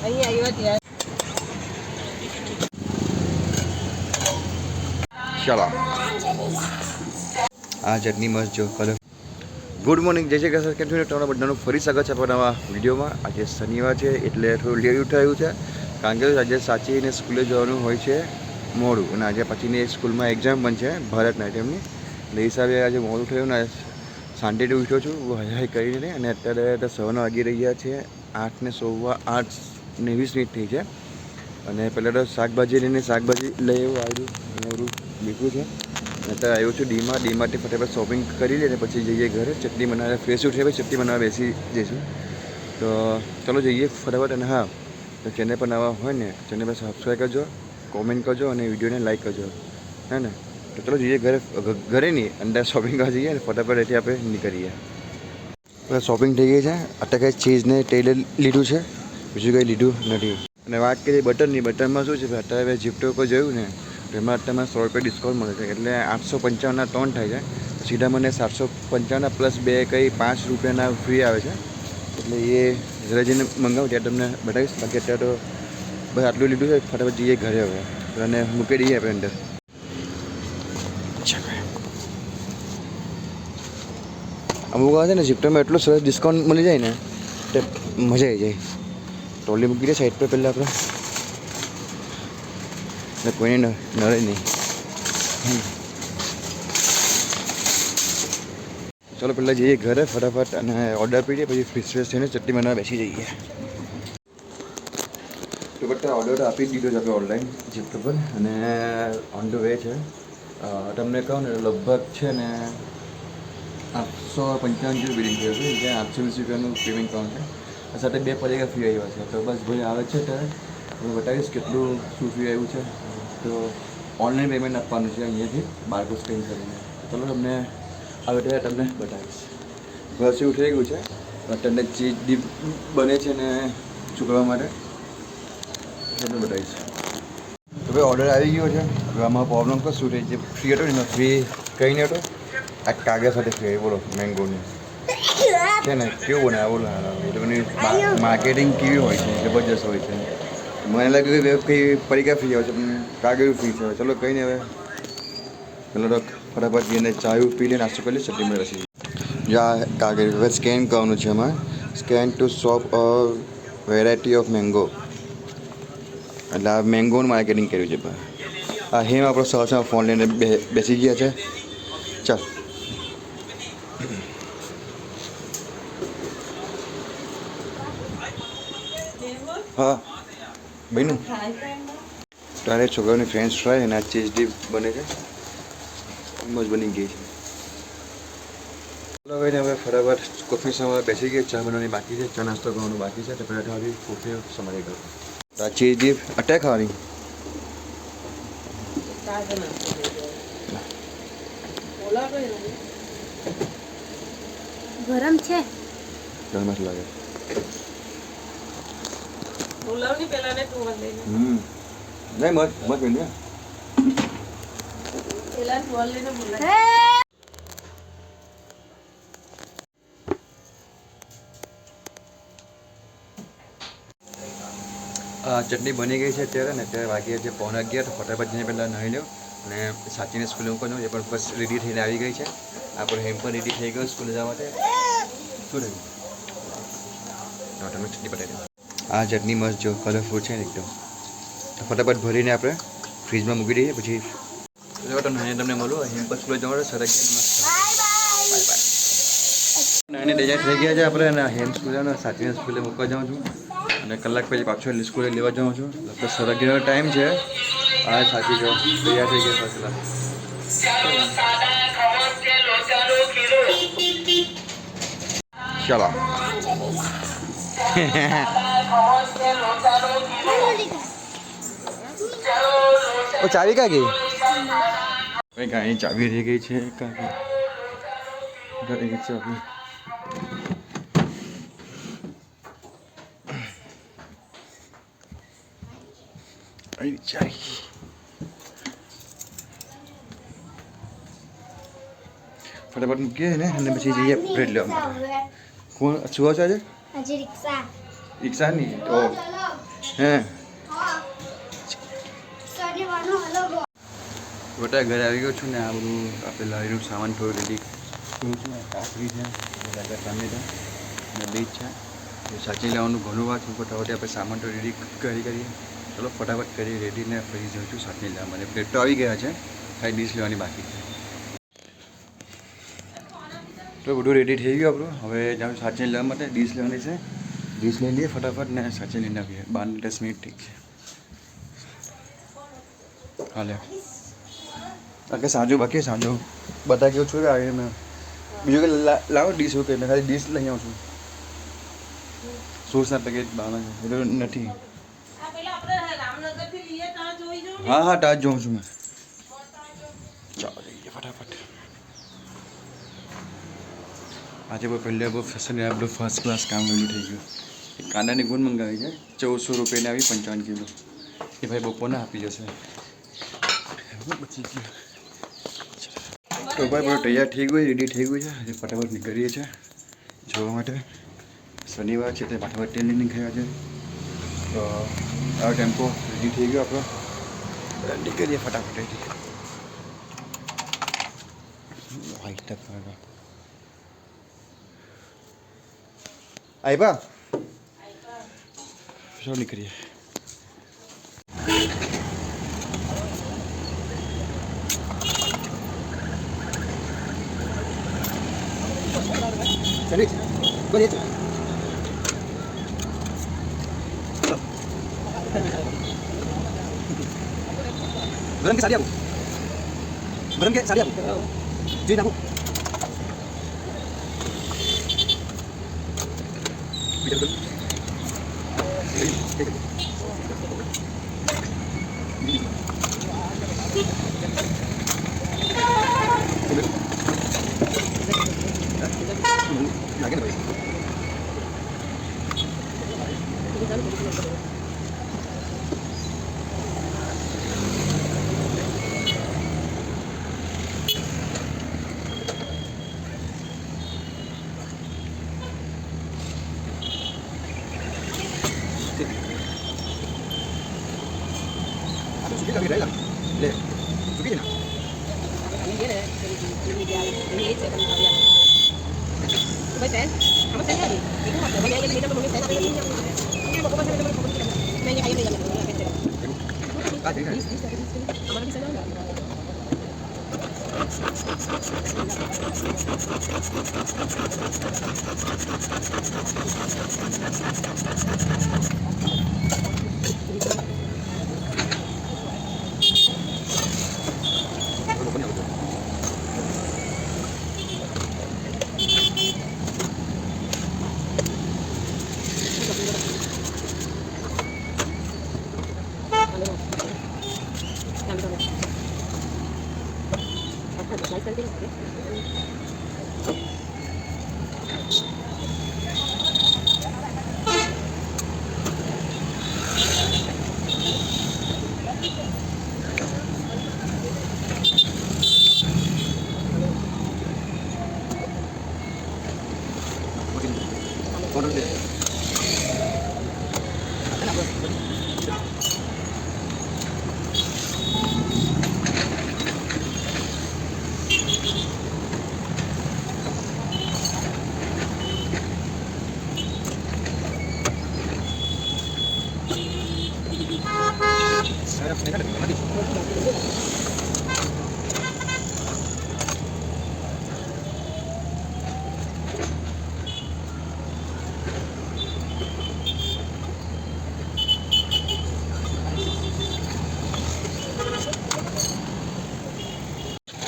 ચાલો આ ચટણી મસ્ત જો કલર. ગુડ મોર્નિંગ, જય શ્રી કૃષ્ણ. કેમ છો તમારા બધાનું ફરી સ્વાગત છે આપણા નવા વિડીયોમાં. આજે શનિવાર છે એટલે થોડું લેટ ઉઠાયું છે, કારણ કે આજે સાચીને સ્કૂલે જવાનું હોય છે મોડું, અને આજે પછીની સ્કૂલમાં એક્ઝામ પણ છે ભારત નાટ્યમની, એટલે એ હિસાબે આજે મોડું થયું ને શાંતિથી ઉઠ્યો છું હાઈ કરીને. અને અત્યારે સવારના વાગી રહ્યા છે 8:20 થઈ છે. અને પહેલાં તો શાકભાજી લઈને શાકભાજી લઈ એવું આવ્યું અને એવું લીધું છે. અત્યારે આવ્યો છું ડીમાર્ટથી ફટાફટ શોપિંગ કરી લઈએ ને પછી જઈએ ઘરે. ચટણી બનાવે ફ્રેશ ઉઠે પછી ચટણી બનાવવા બેસી જઈશું. તો ચાલો જઈએ ફટાફટ. અને હા, તો ચેનલ પર નવા હોય ને ચેનલ પર સબસ્ક્રાઈબ કરજો, કોમેન્ટ કરજો અને વિડીયોને લાઈક કરજો, હે ને. તો ચાલો જઈએ ઘરે નહીં અંદર શોપિંગ કરવા જઈએ ને ફટાફટ એથી આપણે નીકળીએ. શોપિંગ થઈ ગઈ છે. અત્યારે કંઈ ચીઝને તેલ લીધું છે, બીજું કંઈ લીધું નથી. અને વાત કરીએ બટરની, બટરમાં શું છે અત્યારે જીપ્ટો પર જોયું ને તો એમાં અત્યારે 100 રૂપિયા ડિસ્કાઉન્ટ મળે છે, એટલે 855ના 3 થાય છે. સીધા મને 755 પ્લસ 2 કંઈ 5 રૂપિયાના ફ્રી આવે છે. એટલે એ ઘરે જઈને મંગાવું ત્યારે તમને બતાવીશ. બાકી અત્યારે તો બસ આટલું લીધું છે. ફટાફટ જઈએ ઘરે હવે અને મૂકી દઈએ આપણે અંદર. અમુક આવે છે ને જીપ્ટોમાં એટલું સરસ ડિસ્કાઉન્ટ મળી જાય ને તે મજા આવી જાય. ટ્રોલી મૂકી દે સાઈડ પર પહેલાં આપણે, એટલે કોઈને નડે નહીં. ચાલો પહેલાં જઈએ ઘરે ફટાફટ અને ઓર્ડર આપી પછી ફ્રેશ થઈને ચટણી બનાવવા બેસી જઈએ. તો બધા ઓર્ડર આપી દીધો છે આપણે ઓનલાઈન જીપ્ટો પર, અને ઓન ધ વે છે. તમને કહું ને લગભગ છે ને 855 જેવું બિલિંગ થયું છે, જ્યાં 820 રૂપિયાનું પેમેન્ટ કરવાનું છે. સાથે 2 પડીકા ફ્રી આવ્યા છે. તો બસ ભાઈ આવે છે ત્યારે હું બતાવીશ કેટલું શું ફ્રી આવ્યું છે. તો ઓનલાઈન પેમેન્ટ આપવાનું છે અહીંયાથી બારકોડ સ્કેન કરીને. ચાલો તમને આવે ત્યારે તમને બતાવીશ. બસ એવું થઈ ગયું છે. અત્યારે ચીઝ ડીપ બને છે ને ચૂકવવા માટે તમને બતાવીશ. તો ભાઈ ઓર્ડર આવી ગયો છે. હવે આમાં પ્રોબ્લેમ શું થઈ છે, ફ્રી હતો ને ફ્રી કંઈ નહીં હતો. આ કાગળ સાથે ફ્રી બોલો મેંગોની છે ને કેવું બને બોલો. એ લોકોની માર્કેટિંગ કેવી હોય છે, જબરજસ્ત હોય છે. મને લાગ્યું કે કંઈ પડીકા ફ્રી આવે છે પણ કાગળ ફ્રી છે. ચલો કંઈ નહીં, હવે પેલો તો ફટાફટ જઈને ચાય પી લે, નાસ્તો કરી લે, ચટણી મળે છે. જ્યાં કાગળ હવે સ્કેન કરવાનું છે. એમાં scan to shop a variety of mango, એટલે આ મેંગોનું માર્કેટિંગ કર્યું છે. આ હેમ આપણો સહસા ફોન લઈને બેસી ગયા છે. ચાલ હા ભાઈનું તારે છોકરાઓની ફ્રેન્ચ ફ્રાય અને આ ચીઝ ડીપ બને છે, મસ્ત બની ગઈ છે. ચાલો ભાઈને હવે ફટાફટ કોફી સમય બેસી ગઈ. ચા બનાવવાની બાકી છે, ચા નાસ્તો કરવાનું બાકી છે. તો પહેલાં ખાલી કોફી સમારી ગયો. આ ચીઝ ડીપ અટેક ખાવાની ગરમ છે, ગરમ જ લાગે. બોલાવની પેલા ને ટુવલ લઈને. નહીં મત બની પેલા ટુવલ લઈને બોલાવ. ચટણી બની ગઈ છે અત્યારે ને અત્યારે વાગ્યા છે 11:15. તો ફટાફટ જઈને પહેલાં નાહી લો અને સાચીને સ્કૂલે મૂકવાનું. એ પણ બસ રેડી થઈને આવી ગઈ છે. આપણો હેમ પણ રેડી થઈ ગયો સ્કૂલે જવા માટે. શું થયું? તમે ચટણી બતાવી દો. આ ચટણી મસ્ત જો કલરફુલ છે ને એકદમ. તો ફટાફટ ભરીને આપણે ફ્રીજમાં મૂકી દઈએ. પછી તમને મળું હેમ પર સ્કૂલે જવાનું સરસ. નાની તૈયાર થઈ ગયા છે આપણે, અને હેમ સ્કૂલે સાચીને સ્કૂલે મૂકવા જાઉં છું. અને કલાક પછી પાછો સ્કૂલે લેવા જાઉં છું. લગભગ સરગીનો ટાઈમ છે. આ સાચી જો તૈયાર થઈ ગયા ફસલા. ચાલો ઓ ચાવી કા ગઈ? ભાઈ ગાયની ચાવી રહી ગઈ છે. ચાવી ચાવી ફટાફટ મૂકીએ ને અને પછી જઈએ બ્રેડ લેવા માટે. કોણ શું છે આજે? રિક્ષા રિક્ષા નહીં તો હે શનિવારનો અલગ બધા ઘરે આવી ગયો છું ને આ બધું આપણે લારીનું સામાન થોડું રેડી કર્યું છે કાકરી છે બધા ટામેટા અને બીજ છે એ સાચી લેવાનું ઘણું વાત છે ફટાફટ આપણે સામાન તો રેડી કરીએ ચલો ફટાફટ કરી રેડીને ફરી જાઉં છું સાચી લેવા મને પ્લેટ તો આવી ગયા છે ખાલી ડીશ લેવાની બાકી છે તો બધું રેડી થઈ ગયું આપણું હવે જાઉં સાચી લેવા માટે ડીશ લેવાની છે ડીશ લઈ લઈએ ફટાફટ ને સાચી લઈને આવીએ 12-10 મિનિટ ઠીક છે હાલે કે સાંજો બાકી સાંજો બતા કેવું છું આવે મેં બીજું કે લાવો ડીશ ઓકે મેં ખાલી ડીશ લઈ આવું છું સોસના પેકેટ બાના એટલે નથી આ પેલા આપણે રામનગરથી લઈએ ત્યાં જોઈ જો હા હા ટાચ જોઉં છું મેં ચાલો જઈએ ફટાફટ આજે બહુ પહેલે બહુ ફેશન બધું ફર્સ્ટ ક્લાસ કામ વેલું થઈ ગયું એક કાંદાની ગુણ મંગાવી છે 1400 રૂપિયાની આવી 55 કિલો એ ભાઈ બપોરને આપી જશે બચી ગયું તો ભાઈ બધું તૈયાર થઈ ગયું રેડી થઈ ગયું છે આજે ફટાફટ નીકળીએ છીએ જોવા માટે શનિવાર છે તે ફટાફટ તેલ લઈને ગયા છે તો આ ટેમ્પો રેડી થઈ ગયો આપણો નીકળીએ ફટાફટ રેડી વાઈટ આવ્યા ચાલો નીકળીએ गरम के साड़ी आपको गरम के साड़ी आपको जी ना ले सुखी ना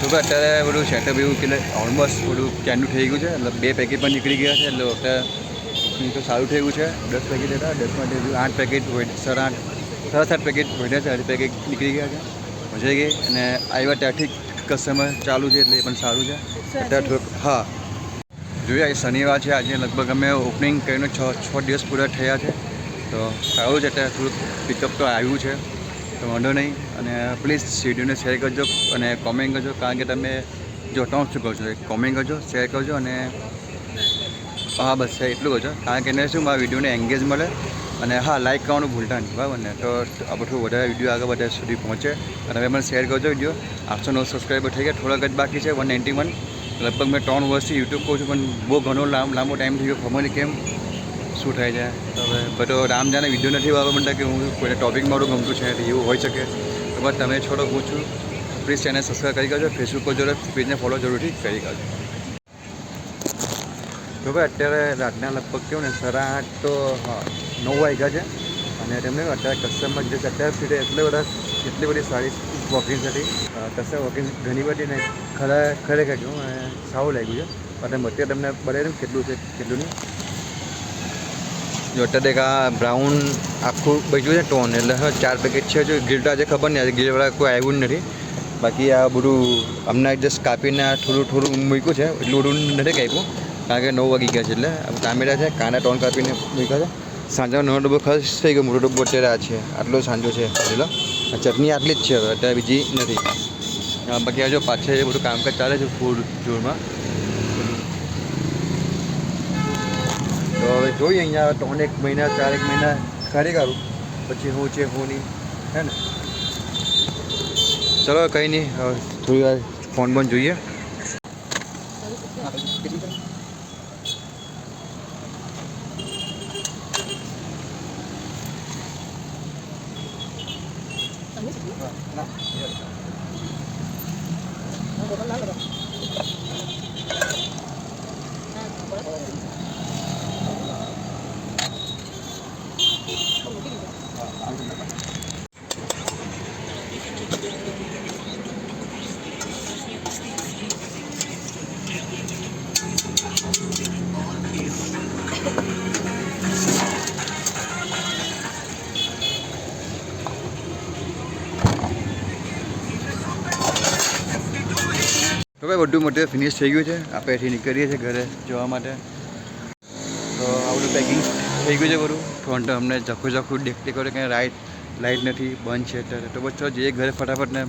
તો અત્યારે બધું સેટઅપ એવું કે ઓલમોસ્ટ બધું ક્યાંનું થઈ ગયું છે એટલે 2 પેકેટ પણ નીકળી ગયા છે એટલે અત્યારે તો સારું થઈ ગયું છે 10 પેકેટ હતા 10માંથી 8 પેકેટ 7 પેકેટ વધ્યા છે 8 પેકેટ નીકળી ગયા છે મજા ગઈ અને આવ્યા ત્યાંથી કસ્ટમર ચાલુ છે એટલે એ પણ સારું છે અત્યારે થોડુંક હા જોઈએ આજે શનિવાર છે આજે લગભગ અમે ઓપનિંગ કરીને 6 દિવસ પૂરા થયા છે તો સારું છે અત્યારે થોડુંક પિકઅપ તો આવ્યું છે તો વાંધો નહીં અને પ્લીઝ વિડીયોને શેર કરજો અને કોમેન્ટ કરજો કારણ કે તમે જો ટોમ શું કહો છો કોમેન્ટ કરજો શેર કરજો અને હા બસ એટલું કરજો કારણ કે એને શું મારા વિડીયોને એંગેજ મળે અને હા, લાઈક કરવાનું ભૂલતા નહીં, બરાબર ને? તો આ બધું વધારે વિડીયો આગળ બધા સુધી પહોંચે અને હવે મને શેર કરજો વિડીયો. 809 સબસ્ક્રાઈબર થઈ ગયા, થોડાક જ બાકી છે 191. લગભગ મેં 3 વર્ષથી યુટ્યુબ કહું છું, પણ બહુ ઘણો લાંબો ટાઈમ થઈ ગયો, ખબર નહીં કેમ શું થાય છે. તો હવે બધો રામ જાણે વિડીયો નથી વાવવા માંડતા કે હું કોઈને ટોપિક મારું ગમતું છે એવું હોઈ શકે. તો બસ તમે છોડો, હું છું. પ્લીઝ ચેનલ સબસ્ક્રાઈબ કરી કરજો, ફેસબુક પર જોડે પેજને ફોલો જરૂરથી કરી કરજો. તો ભાઈ અત્યારે રાતના લગભગ કેવું ને 8:30 તો 9 વાગ્યા છે અને તેમને અત્યારે કસ્ટમર જે અત્યારે ફીરે એટલી બધી સારી વોકિંગ હતી. કસ્ટમર વોકિંગ ઘણી બધી ને ખરેખર કેવું સારું લાગ્યું છે. અને અત્યારે તમને બતાવી કેટલું છે કેટલું નહીં. જો અત્યારે આ બ્રાઉન આખું બચ્યું છે ટોન, એટલે 4 પેકેટ છે. જો ગિલ્ટા છે ખબર નહીં, આજે ગિલ્ટવાળા કોઈ આવ્યું જ નથી. બાકી આ બધું હમણાં જસ્ટ કાપીને થોડું મૂક્યું છે, એટલું બધું નથી કાપ્યું કારણ કે 9 વાગી ગયા છે. એટલે ટામેટા છે, કાના ટોન કાપીને મૂક્યા છે. સાંજનો 9 ડબ્બો ખર્ચ થઈ ગયો, મોટો ડબ્બો અત્યારે આ છે, આટલો સાંજો છે. એટલે ચટણી આટલી જ છે, હવે અત્યારે બીજી નથી. બાકી આ જો પાછળ એ બધું કામકાજ ચાલે છે ફૂડ જોરમાં. તો હવે જોઈએ અહીંયા 3-1 મહિના 4-1 મહિના ખાલી કરું પછી હું છે હું નહીં, હે ને? ચલો કંઈ નહીં, થોડી વાર ફોન બોન જોઈએ. તો ભાઈ બધું મટીરિયલ ફિનિશ થઈ ગયું છે. આપણે અહીંથી નીકળીએ છીએ ઘરે જવા માટે. તો આ બધું પેકિંગ થઈ ગયું છે બધું. ફ્રન્ટ અમને ઝાખું દેખતી કરે કે લાઇટ નથી, બંધ છે અત્યારે. તો બસ જઈએ ઘરે ફટાફટ ને